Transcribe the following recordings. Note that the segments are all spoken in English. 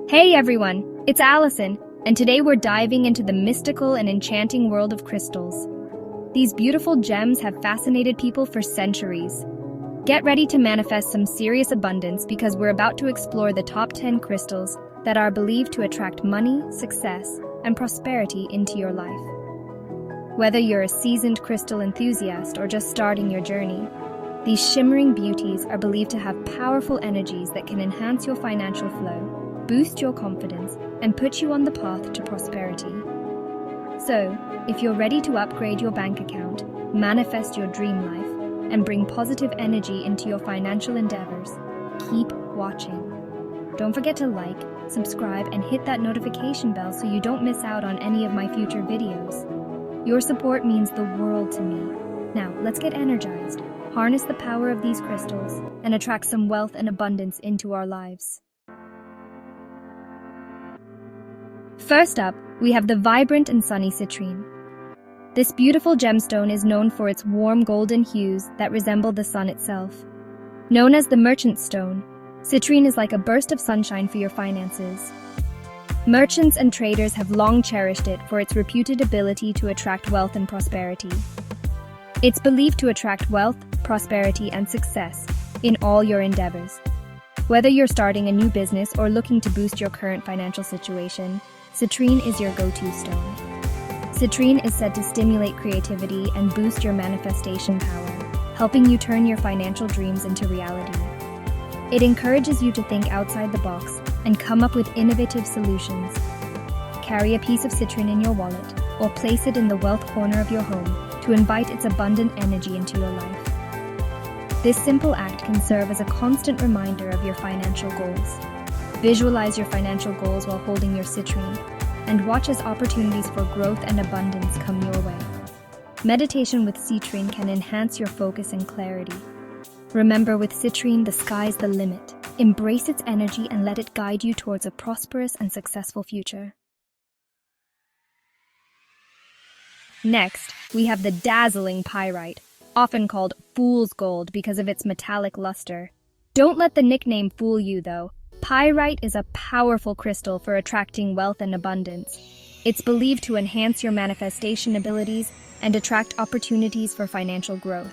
Hey everyone, it's Allison, and today we're diving into the mystical and enchanting world of crystals. These beautiful gems have fascinated people for centuries. Get ready to manifest some serious abundance because we're about to explore the top 10 crystals that are believed to attract money, success, and prosperity into your life. Whether you're a seasoned crystal enthusiast or just starting your journey, these shimmering beauties are believed to have powerful energies that can enhance your financial flow, boost your confidence, and put you on the path to prosperity. So, if you're ready to upgrade your bank account, manifest your dream life, and bring positive energy into your financial endeavors, keep watching. Don't forget to like, subscribe, and hit that notification bell so you don't miss out on any of my future videos. Your support means the world to me. Now, let's get energized, harness the power of these crystals, and attract some wealth and abundance into our lives. First up, we have the vibrant and sunny citrine. This beautiful gemstone is known for its warm golden hues that resemble the sun itself. Known as the merchant stone, citrine is like a burst of sunshine for your finances. Merchants and traders have long cherished it for its reputed ability to attract wealth and prosperity. It's believed to attract wealth, prosperity, and success in all your endeavors. Whether you're starting a new business or looking to boost your current financial situation, citrine is your go-to stone. Citrine is said to stimulate creativity and boost your manifestation power, helping you turn your financial dreams into reality. It encourages you to think outside the box and come up with innovative solutions. Carry a piece of citrine in your wallet or place it in the wealth corner of your home to invite its abundant energy into your life. This simple act can serve as a constant reminder of your financial goals. Visualize your financial goals while holding your citrine, and watch as opportunities for growth and abundance come your way. Meditation with citrine can enhance your focus and clarity. Remember, with citrine, the sky's the limit. Embrace its energy and let it guide you towards a prosperous and successful future. Next, we have the dazzling pyrite, often called fool's gold because of its metallic luster. Don't let the nickname fool you, though. Pyrite is a powerful crystal for attracting wealth and abundance. It's believed to enhance your manifestation abilities and attract opportunities for financial growth.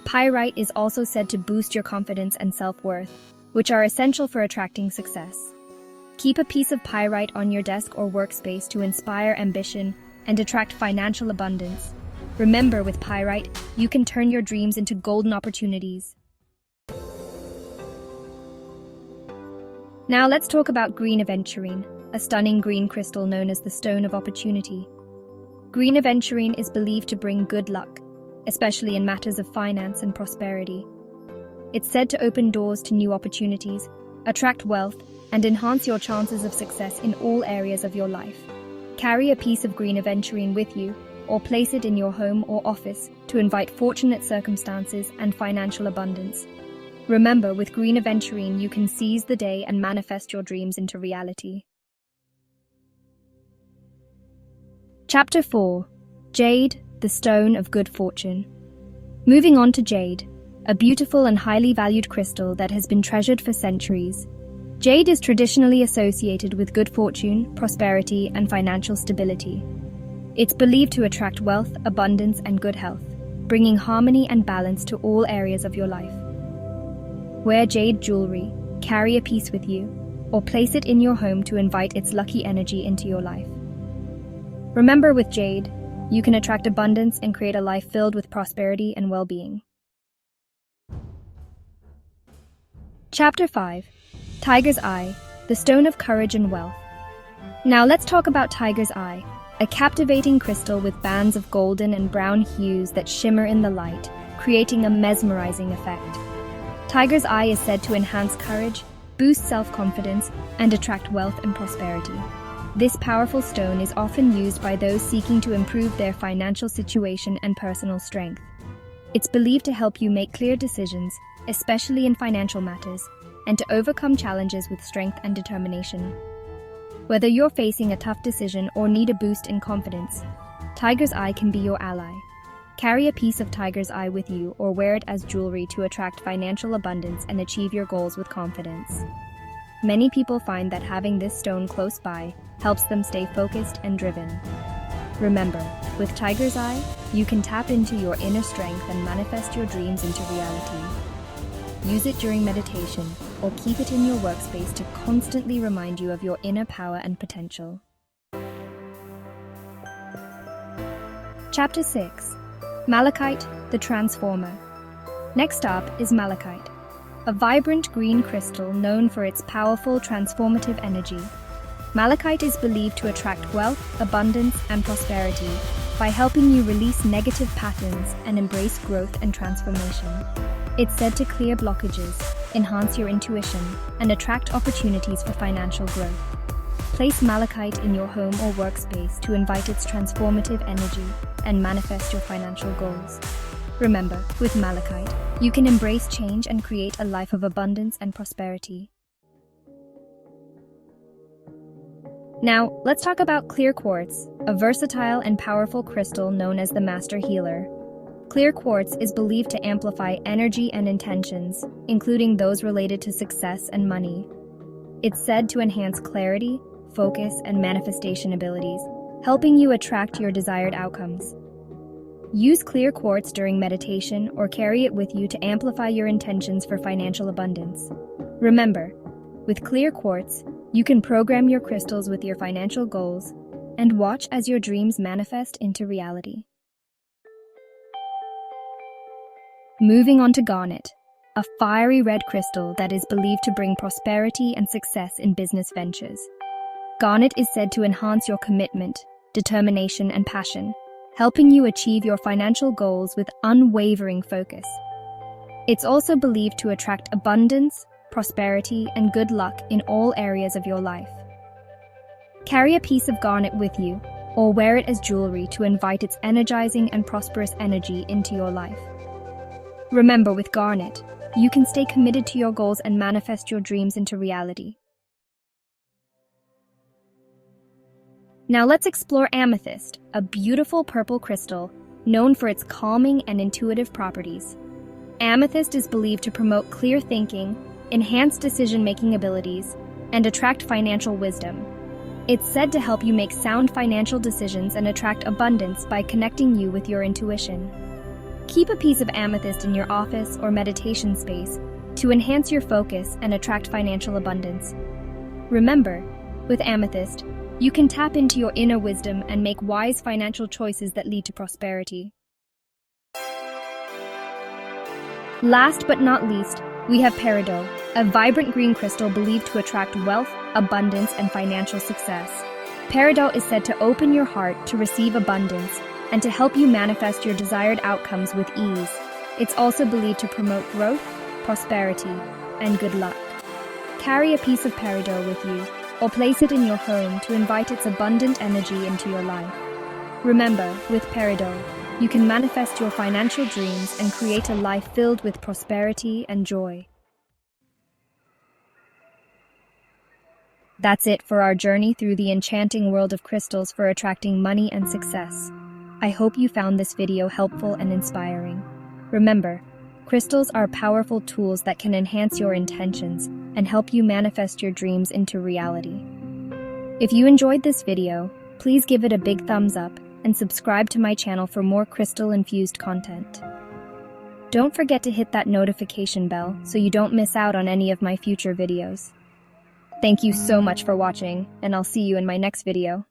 Pyrite is also said to boost your confidence and self-worth, which are essential for attracting success. Keep a piece of pyrite on your desk or workspace to inspire ambition and attract financial abundance. Remember, with pyrite, you can turn your dreams into golden opportunities. Now let's talk about Green Aventurine, a stunning green crystal known as the Stone of Opportunity. Green Aventurine is believed to bring good luck, especially in matters of finance and prosperity. It's said to open doors to new opportunities, attract wealth, and enhance your chances of success in all areas of your life. Carry a piece of Green Aventurine with you, or place it in your home or office to invite fortunate circumstances and financial abundance. Remember, with Green Aventurine, you can seize the day and manifest your dreams into reality. Chapter 4. Jade, the Stone of Good Fortune. Moving on to jade, a beautiful and highly valued crystal that has been treasured for centuries. Jade is traditionally associated with good fortune, prosperity, and financial stability. It's believed to attract wealth, abundance, and good health, bringing harmony and balance to all areas of your life. Wear jade jewelry, carry a piece with you, or place it in your home to invite its lucky energy into your life. Remember, with jade, you can attract abundance and create a life filled with prosperity and well-being. Chapter 5. Tiger's Eye, the Stone of Courage and Wealth. Now let's talk about Tiger's Eye, a captivating crystal with bands of golden and brown hues that shimmer in the light, creating a mesmerizing effect. Tiger's Eye is said to enhance courage, boost self-confidence, and attract wealth and prosperity. This powerful stone is often used by those seeking to improve their financial situation and personal strength. It's believed to help you make clear decisions, especially in financial matters, and to overcome challenges with strength and determination. Whether you're facing a tough decision or need a boost in confidence, Tiger's Eye can be your ally. Carry a piece of Tiger's Eye with you or wear it as jewelry to attract financial abundance and achieve your goals with confidence. many people find that having this stone close by helps them stay focused and driven. Remember, with Tiger's Eye, you can tap into your inner strength and manifest your dreams into reality. Use it during meditation or keep it in your workspace to constantly remind you of your inner power and potential. Chapter 6. Malachite, the Transformer. Next up is malachite, a vibrant green crystal known for its powerful transformative energy. Malachite is believed to attract wealth, abundance, and prosperity by helping you release negative patterns and embrace growth and transformation. It's said to clear blockages, enhance your intuition, and attract opportunities for financial growth. Place malachite in your home or workspace to invite its transformative energy and manifest your financial goals. Remember, with malachite, you can embrace change and create a life of abundance and prosperity. Now, let's talk about clear quartz, a versatile and powerful crystal known as the master healer. Clear quartz is believed to amplify energy and intentions, including those related to success and money. It's said to enhance clarity, focus, and manifestation abilities, helping you attract your desired outcomes. Use clear quartz during meditation or carry it with you to amplify your intentions for financial abundance. Remember, with clear quartz, you can program your crystals with your financial goals and watch as your dreams manifest into reality. Moving on to garnet, a fiery red crystal that is believed to bring prosperity and success in business ventures. Garnet is said to enhance your commitment, determination, and passion, helping you achieve your financial goals with unwavering focus. It's also believed to attract abundance, prosperity, and good luck in all areas of your life. Carry a piece of garnet with you, or wear it as jewelry to invite its energizing and prosperous energy into your life. Remember, with garnet, you can stay committed to your goals and manifest your dreams into reality. Now let's explore amethyst, a beautiful purple crystal known for its calming and intuitive properties. Amethyst is believed to promote clear thinking, enhance decision-making abilities, and attract financial wisdom. It's said to help you make sound financial decisions and attract abundance by connecting you with your intuition. Keep a piece of amethyst in your office or meditation space to enhance your focus and attract financial abundance. Remember, with amethyst, you can tap into your inner wisdom and make wise financial choices that lead to prosperity. Last but not least, we have peridot, a vibrant green crystal believed to attract wealth, abundance, and financial success. Peridot is said to open your heart to receive abundance and to help you manifest your desired outcomes with ease. It's also believed to promote growth, prosperity, and good luck. Carry a piece of peridot with you, or place it in your home to invite its abundant energy into your life. Remember, with peridot, you can manifest your financial dreams and create a life filled with prosperity and joy. That's it for our journey through the enchanting world of crystals for attracting money and success. I hope you found this video helpful and inspiring. Remember, crystals are powerful tools that can enhance your intentions and help you manifest your dreams into reality. If you enjoyed this video, please give it a big thumbs up and subscribe to my channel for more crystal-infused content. Don't forget to hit that notification bell so you don't miss out on any of my future videos. Thank you so much for watching, and I'll see you in my next video.